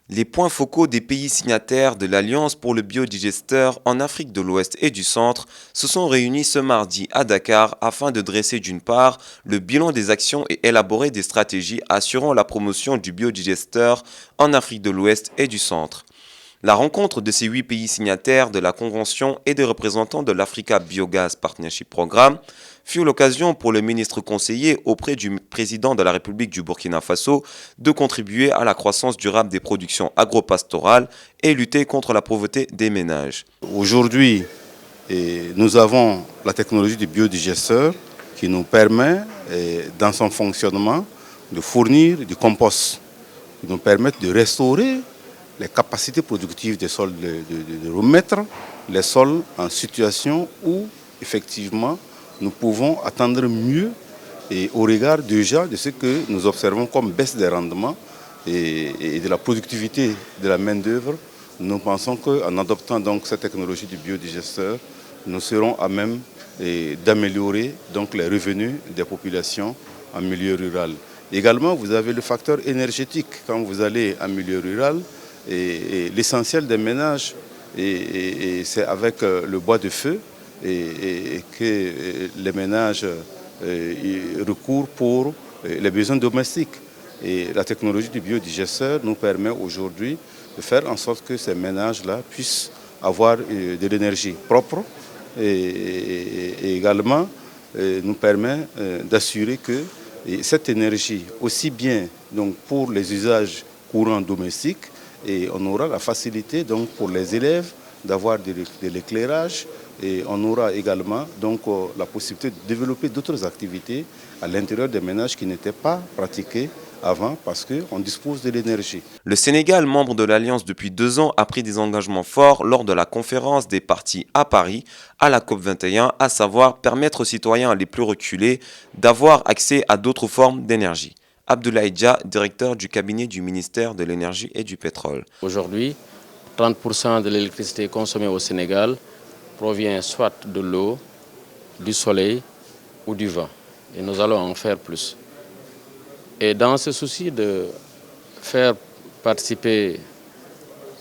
Les points focaux des pays signataires de l'Alliance pour le biodigesteur en Afrique de l'Ouest et du Centre se sont réunis ce mardi à Dakar afin de dresser d'une part le bilan des actions et élaborer des stratégies assurant la promotion du biodigesteur en Afrique de l'Ouest et du Centre. La rencontre de ces 8 pays signataires de la Convention et des représentants de l'Africa Biogas Partnership Programme fut l'occasion pour le ministre conseiller auprès du président de la République du Burkina Faso de contribuer à la croissance durable des productions agropastorales et lutter contre la pauvreté des ménages. Aujourd'hui, nous avons la technologie du biodigesteur qui nous permet, dans son fonctionnement, de fournir du compost, qui nous permet de restaurer les capacités productives des sols, de remettre les sols en situation où, effectivement, nous pouvons attendre mieux et au regard déjà de ce que nous observons comme baisse des rendements et de la productivité de la main-d'œuvre. Nous pensons qu'en adoptant donc cette technologie du biodigesteur, nous serons à même d'améliorer donc les revenus des populations en milieu rural. Également, vous avez le facteur énergétique. Quand vous allez en milieu rural, l'essentiel des ménages, c'est avec le bois de feu que les ménages recourent pour les besoins domestiques. Et la technologie du biodigesteur nous permet aujourd'hui de faire en sorte que ces ménages-là puissent avoir de l'énergie propre et également nous permet d'assurer que cette énergie, aussi bien donc, pour les usages courants domestiques, et on aura la facilité donc, pour les élèves d'avoir de l'éclairage et on aura également donc, la possibilité de développer d'autres activités à l'intérieur des ménages qui n'étaient pas pratiquées avant parce qu'on dispose de l'énergie. Le Sénégal, membre de l'Alliance depuis 2 ans, a pris des engagements forts lors de la conférence des partis à Paris à la COP21, à savoir permettre aux citoyens les plus reculés d'avoir accès à d'autres formes d'énergie. Abdoulaye Dia, directeur du cabinet du ministère de l'Énergie et du Pétrole. Aujourd'hui, 30% de l'électricité consommée au Sénégal provient soit de l'eau, du soleil ou du vent. Et nous allons en faire plus. Et dans ce souci de faire participer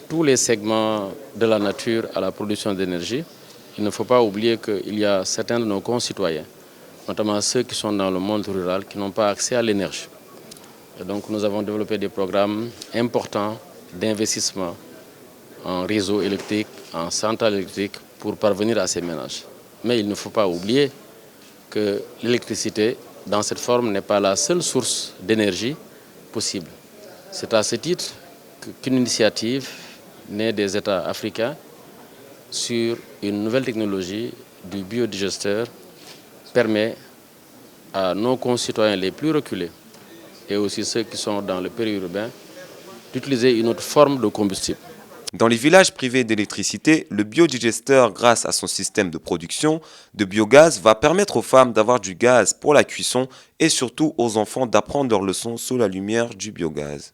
tous les segments de la nature à la production d'énergie, il ne faut pas oublier qu'il y a certains de nos concitoyens, notamment ceux qui sont dans le monde rural, qui n'ont pas accès à l'énergie. Et donc nous avons développé des programmes importants d'investissement en réseau électrique, en centrales électriques pour parvenir à ces ménages. Mais il ne faut pas oublier que l'électricité, dans cette forme, n'est pas la seule source d'énergie possible. C'est à ce titre qu'une initiative née des États africains sur une nouvelle technologie du biodigesteur permet à nos concitoyens les plus reculés et aussi ceux qui sont dans le périurbain d'utiliser une autre forme de combustible. Dans les villages privés d'électricité, le biodigesteur, grâce à son système de production de biogaz, va permettre aux femmes d'avoir du gaz pour la cuisson et surtout aux enfants d'apprendre leurs leçons sous la lumière du biogaz.